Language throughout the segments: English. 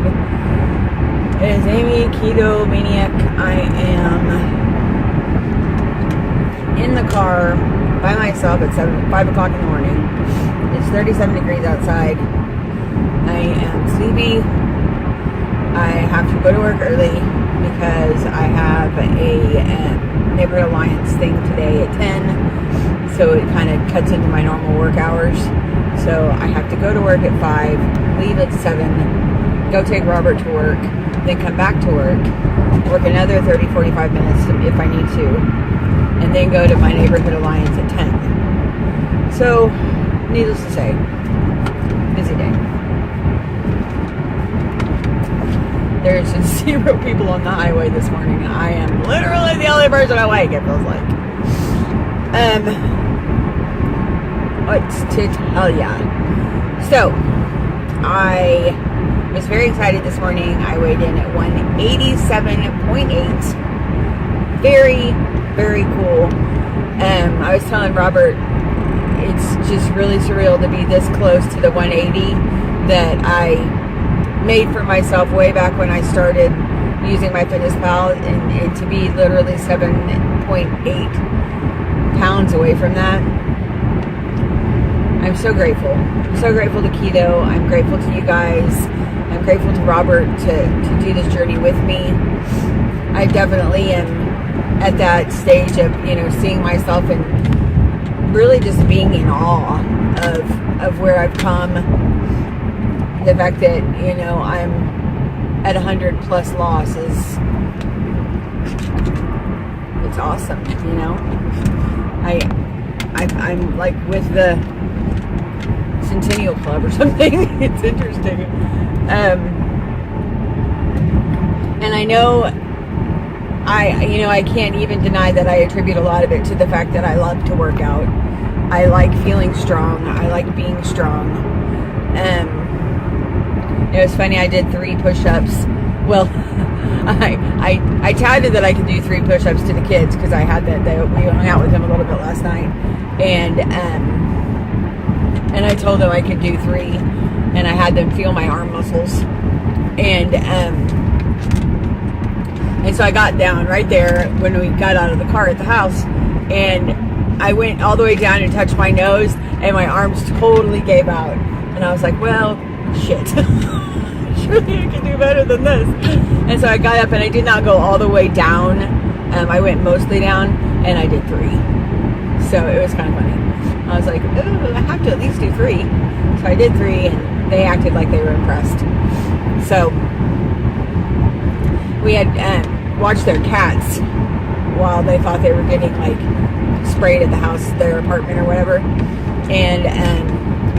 vlog. It is Aimee, Keto Maniac. I am in the car by myself at 5 o'clock in the morning. It's 37 degrees outside. I am sleepy. I have to go to work early because I have a neighborhood alliance thing today at 10. So it kind of cuts into my normal work hours. So I have to go to work at 5, leave at 7, go take Robert to work, then come back to work another 30-45 minutes if I need to, and then go to my neighborhood alliance at 10. So, needless to say, busy day. There's just 0 people on the highway this morning. I am literally the only person awake, it feels like. What to tell ya? So, I was very excited this morning. I weighed in at 187.8. Very, very cool. I was telling Robert, it's just really surreal to be this close to the 180 that I made for myself way back when I started using MyFitnessPal, and to be literally 7.8 pounds away from that. I'm so grateful. I'm so grateful to Keto. I'm grateful to you guys. I'm grateful to Robert to do this journey with me. I definitely am at that stage of, seeing myself and really just being in awe of where I've come. The fact that, I'm at 100 plus losses. It's awesome, I'm like with the Centennial Club or something. It's interesting. And I know I can't even deny that I attribute a lot of it to the fact that I love to work out. I like feeling strong. I like being strong. It was funny, I did 3 push-ups. Well, I touted that I could do 3 push-ups to the kids because I had we hung out with them a little bit last night. And I told them I could do 3, and I had them feel my arm muscles. And so I got down right there when we got out of the car at the house, and I went all the way down and touched my nose, and my arms totally gave out. And I was like, well, shit. Surely I can do better than this. And so I got up, and I did not go all the way down. I went mostly down, and I did 3. So it was kind of funny. I was like, oh, I have to at least do 3. So I did 3, and they acted like they were impressed. So we had watched their cats while they thought they were getting sprayed at the house, their apartment or whatever. And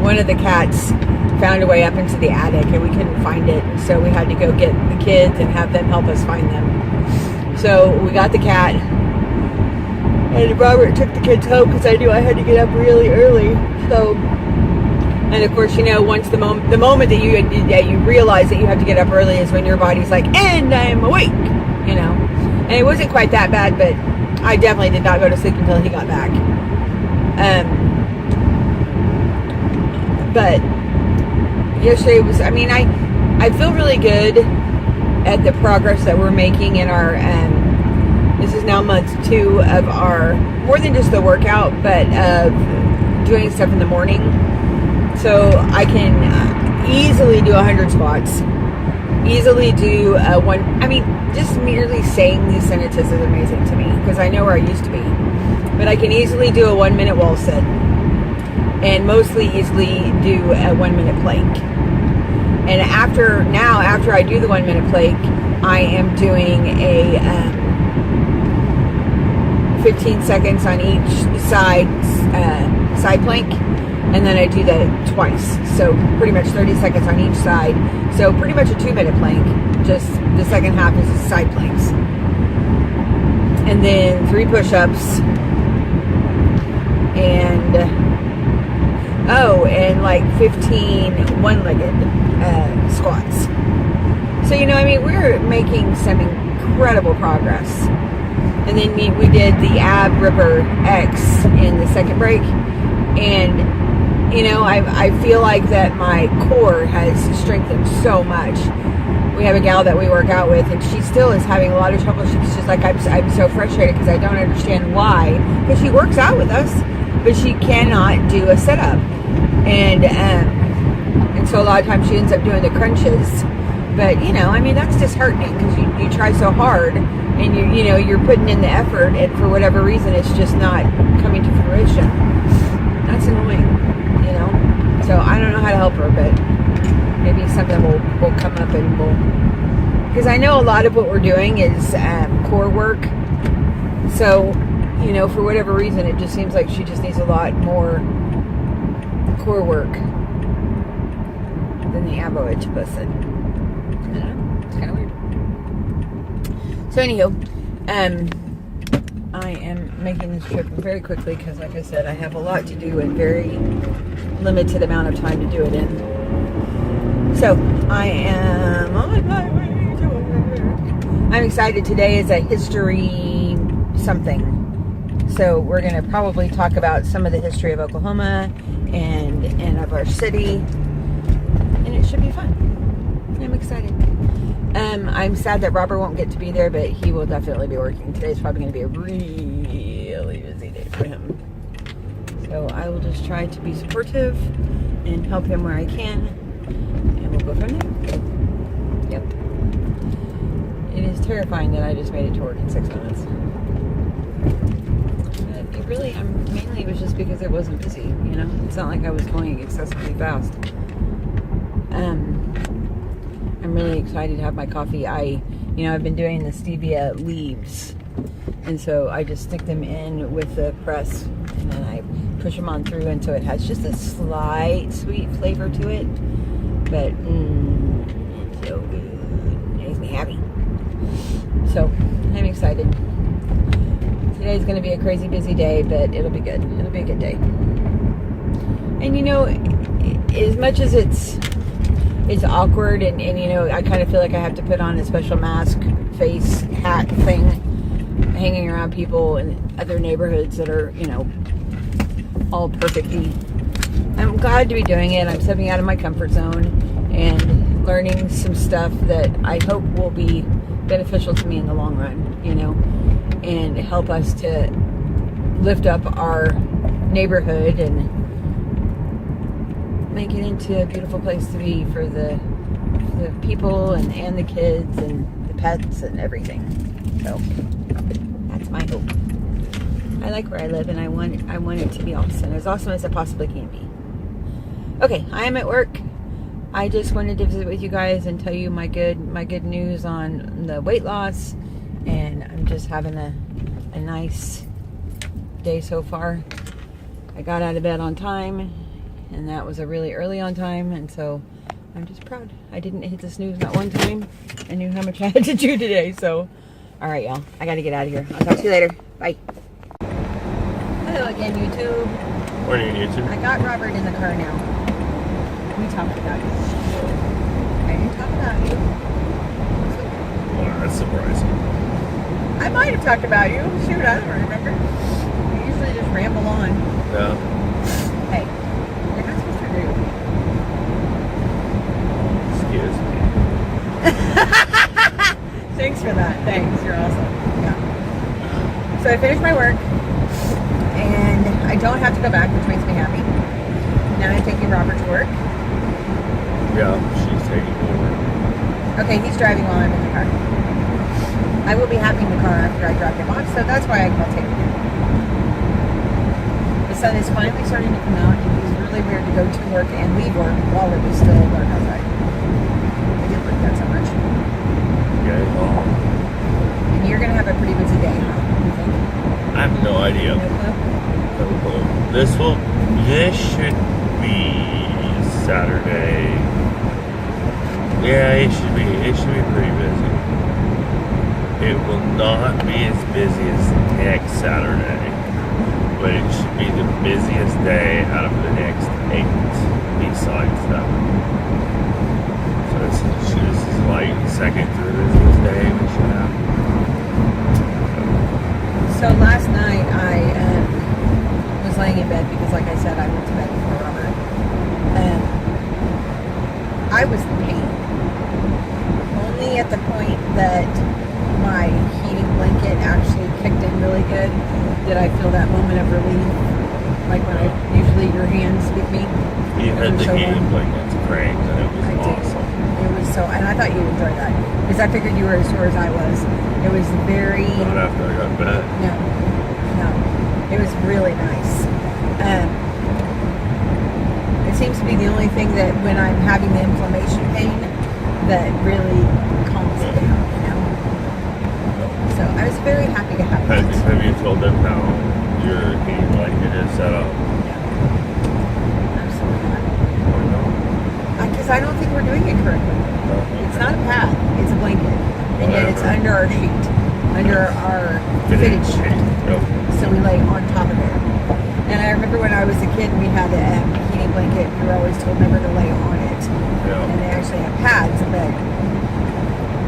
one of the cats found a way up into the attic, and we couldn't find it. So we had to go get the kids and have them help us find them. So we got the cat, and Robert took the kids home because I knew I had to get up really early. So, and of course, once the moment that you realize that you have to get up early is when your body's like, and I am awake, And it wasn't quite that bad, but I definitely did not go to sleep until he got back. But yesterday was, I feel really good at the progress that we're making in our, this is now month 2 of our, more than just the workout, but of doing stuff in the morning. So I can easily do 100 squats, easily do just merely saying these sentences is amazing to me because I know where I used to be. But I can easily do a 1-minute wall sit, and mostly easily do a 1-minute plank. And after I do the 1-minute plank, I am doing a 15 seconds on each side plank, and then I do that twice. So pretty much 30 seconds on each side. So pretty much a 2-minute plank. Just the second half is side planks. And then 3 push-ups. And 15 one-legged squats. So, we're making some incredible progress. And then we did the ab ripper X in the second break. And, I feel like that my core has strengthened so much. we have a gal that we work out with, and she still is having a lot of trouble. She's just like, I'm so frustrated because I don't understand why. Because she works out with us, but she cannot do a sit-up. And so a lot of times she ends up doing the crunches. But, I mean, that's disheartening because you try so hard and you're putting in the effort, and for whatever reason, it's just not coming to fruition. That's annoying, So I don't know how to help her, but maybe something will come up and because I know a lot of what we're doing is core work. So, for whatever reason, it just seems like she just needs a lot more core work than the average person. I don't know. It's kind of weird. So, anywho, I am making this trip very quickly because, like I said, I have a lot to do and very limited amount of time to do it in. So, I am on my way to work. I'm excited. Today is a history something. So, we're going to probably talk about some of the history of Oklahoma and of our city. And it should be fun. I'm excited. I'm sad that Robert won't get to be there, but he will definitely be working. Today's probably going to be a really busy day for him. So I will just try to be supportive and help him where I can, and we'll go from there. Yep. It is terrifying that I just made it to work in 6 minutes. But it really, mainly it was just because it wasn't busy, It's not like I was going excessively fast. I'm really excited to have my coffee. I've been doing the stevia leaves, and so I just stick them in with the press, and then I push them on through, and so it has just a slight sweet flavor to it, but it's so good. It makes me happy. So I'm excited. Today's going to be a crazy busy day, but it'll be good. It'll be a good day. And as much as it's awkward, and I kind of feel like I have to put on a special mask, face, hat thing, hanging around people in other neighborhoods that are, all perfectly. I'm glad to be doing it. I'm stepping out of my comfort zone and learning some stuff that I hope will be beneficial to me in the long run, and help us to lift up our neighborhood and make it into a beautiful place to be for the people and the kids and the pets and everything. So that's my hope. I like where I live, and I want it to be awesome, as awesome as it possibly can be. Okay, I am at work. I just wanted to visit with you guys and tell you my good news on the weight loss, and I'm just having a nice day so far. I got out of bed on time, and that was a really early on time, and so I'm just proud. I didn't hit the snooze not one time. I knew how much I had to do today, so all right, y'all. I got to get out of here. I'll talk to you later. Bye. Hello again, YouTube. Morning, YouTube. I got Robert in the car now. We talked about you. I didn't talk about you. Well, that's surprising. I might have talked about you. Shoot, I don't remember. I usually just ramble on. Yeah. Hey, you're not supposed to agree with me. Excuse me. Thanks for that. Thanks. You're awesome. Yeah. So I finished my work, and I don't have to go back, which makes me happy. Now I'm taking Robert to work. Yeah, she's taking me to work. Okay, he's driving while I'm in the car. I will be happy in the car after I drop him off, so that's why I'll take him. The sun is finally starting to come out, and it was really weird to go to work and leave work while it was still dark outside. I didn't like that so much. Okay, well. And you're going to have a pretty busy day, huh? You think? I have no idea. No clue? No clue. This should be Saturday. Yeah, it should be pretty busy. It will not be as busy as next Saturday, but it should be the busiest day out of the next 8 besides that. So this is like second to the busiest day we should have. So last night I was laying in bed because, like I said, I went to bed before Robert. I was in pain. Oh only at the point that my heating blanket actually kicked in really good did I feel that moment of relief. Like when usually your hands with me. You had the heating blankets cranked and it was awesome. It was so, and I thought you'd enjoy that because I figured you were as sore as I was. It was very. Not after I got back. No, it was really nice. It seems to be the only thing that when I'm having the inflammation pain that really calms it down. You know. So I was very happy to have that. Have you told them how your heating blanket is set up? Because I don't think we're doing it correctly. It's not a pad, it's a blanket. And yet it's under our sheet, under our fitted sheet. So we lay on top of it. And I remember when I was a kid, we had a heating blanket. We were always told never to lay on it. And they actually have pads, but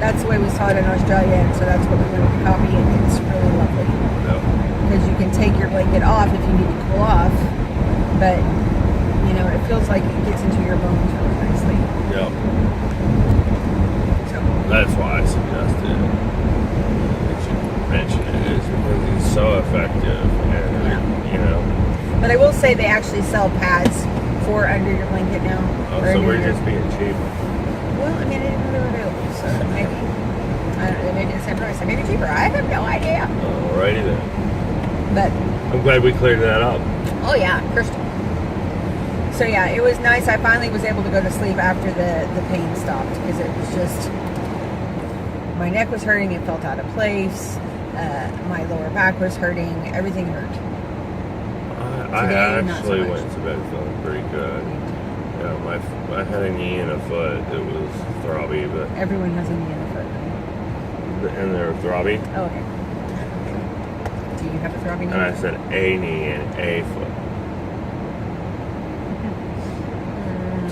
that's the way we saw it in Australia, and so that's what we wanted to copy, and it's really lovely. Because you can take your blanket off if you need to cool off, but you know, it feels like it gets into your bones really nicely. Yep. So that's why I suggested that you mention it, is because it's so effective, and you know. But I will say they actually sell pads for under your blanket now. So we're just being cheap. Well, I mean, I didn't know they were available, so maybe I don't know, maybe the same price, maybe cheaper. I have no idea. Alrighty then. But I'm glad we cleared that up. Oh yeah, crystal. So yeah, it was nice. I finally was able to go to sleep after the pain stopped because it was just, my neck was hurting, it felt out of place, my lower back was hurting, everything hurt. I actually went to bed feeling pretty good. Yeah, I had a knee and a foot that was throbby, but everyone has a knee and a foot. And they're throbby. Oh, okay. Do you have a throbby knee? And I said a knee and a foot.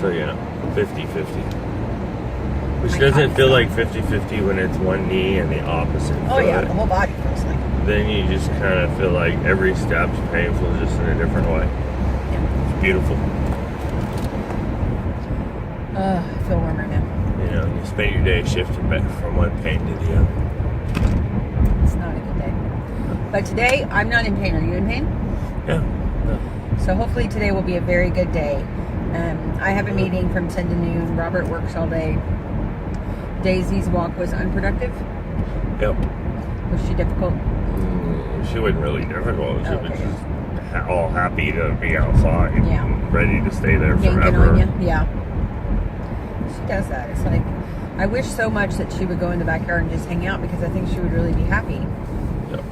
So, 50-50. Which doesn't feel like 50-50 when it's one knee and the opposite. Oh, yeah, the whole body feels like it. Then you just kind of feel like every step's painful just in a different way. Yeah. It's beautiful. I feel warmer now. You spend your day shifting back from one pain to the other. It's not a good day. But today, I'm not in pain. Are you in pain? Yeah. No. So hopefully today will be a very good day. I have a meeting from 10 to noon. Robert works all day. Daisy's walk was unproductive. Yep. Was she difficult? She wasn't really difficult. She was just all happy to be outside. Yeah. And ready to stay there Yanking forever. On you. Yeah. She does that. It's like, I wish so much that she would go in the backyard and just hang out because I think she would really be happy. Yep.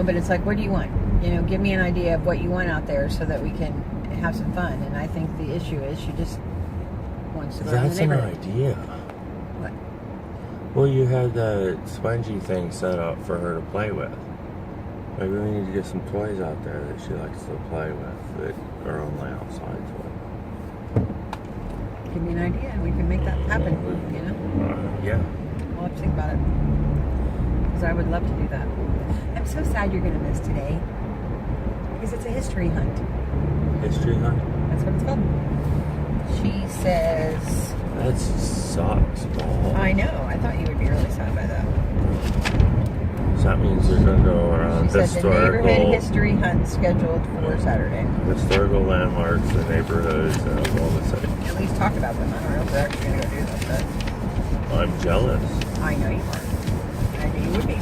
But it's like, what do you want? Give me an idea of what you want out there so that we can have some fun. And I think the issue is she just wants to go around the neighborhood. That's an idea. What? Well, you had that spongy thing set up for her to play with. Maybe we need to get some toys out there that she likes to play with that are only outside toys. Give me an idea and we can make that happen, Yeah. I'll have to think about it. Because I would love to do that. I'm so sad you're going to miss today. Because it's a history hunt. History hunt? That's what it's called. She says... That sucks, Paul. I know. I thought you would be really sad by that. So that means they're going to go around she said the neighborhood history hunt scheduled for Saturday. Historical landmarks, the neighborhoods, and all the same. At least talk about them. I don't know if they're actually going to go do that, but... I'm jealous. I know you are. I knew you would be.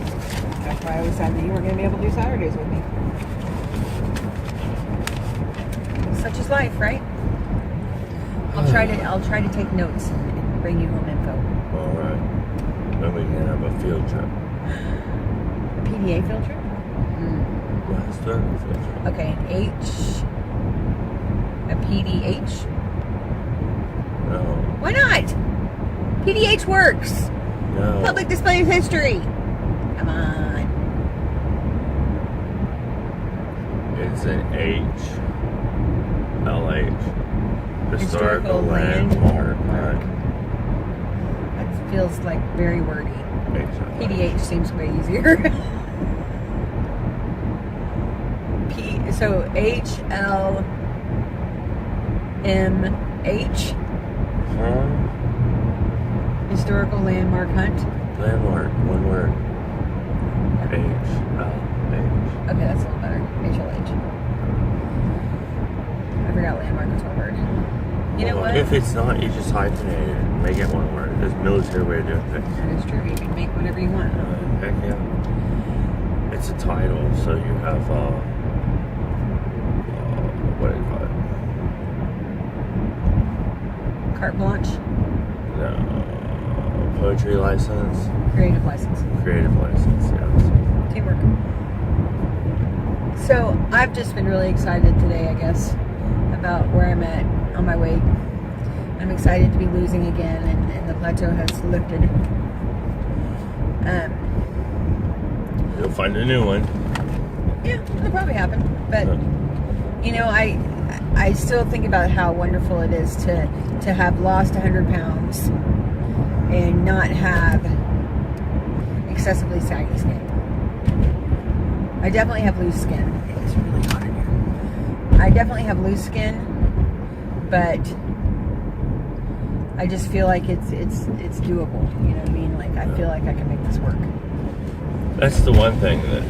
That's why I was sad that you weren't going to be able to do Saturdays with me. Such is life, right? I'll try to take notes and bring you home info. All right. Then we can have a field trip. A PDA field trip? Well, historical field trip. Okay, a PDH? No. Why not? PDH works. No. Public display of history. Come on. It's an HLH. Historical landmark. That feels like very wordy. HLH. PDH seems way easier. So HLMH. Huh? Historical landmark hunt. Landmark, one word. H-L-H. Okay, that's a little better. HLH. I forgot landmark was one word. You know what? If it's not, you just hyphenate it and make it one word. There's a military way of doing things. That is true. You can make whatever you want. Heck yeah. It's a title, so you have, what do you call it? Carte blanche. No, poetry license. Creative license. Creative license, yes. Teamwork. So I've just been really excited today, I guess, about where I'm at on my weight. I'm excited to be losing again, and the plateau has lifted. You'll find a new one. Yeah, it'll probably happen. But you know, I still think about how wonderful it is to have lost 100 pounds and not have excessively saggy skin. I definitely have loose skin. It's really hot in here. I definitely have loose skin, but I just feel like it's doable. You know what I mean? Like I feel like I can make this work. That's the one thing that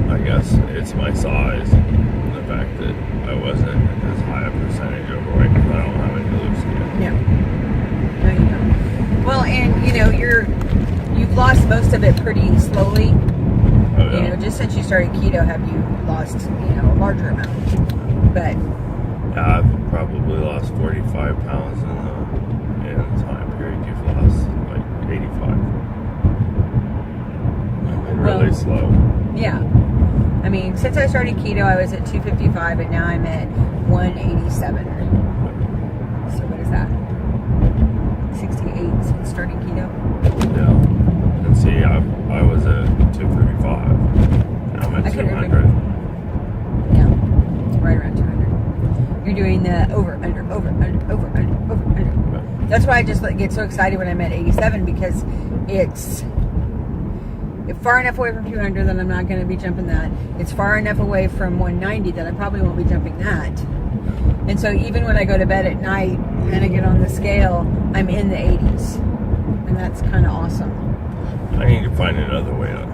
I guess it's my size. The fact that I wasn't as high a percentage overweight because I don't have any loose skin. No, you don't. Well, and you know you've lost most of it pretty slowly. Oh, yeah. You know, just since you started keto, have you lost a larger amount? But yeah, I've probably lost 45 pounds in the time period. You've lost like 85. I've been really slow. Yeah. I mean, since I started keto, I was at 255, and now I'm at 187. So what is that? 68 since starting keto? Yeah. And see, I was at 235. Now I'm at 200. Yeah. Right around 200. You're doing the over, under. That's why I just get so excited when I'm at 87, because it's far enough away from 200 that I'm not going to be jumping that. It's far enough away from 190 that I probably won't be jumping that. And so even when I go to bed at night and I get on the scale, I'm in the 80s. And that's kind of awesome. I need to find another way to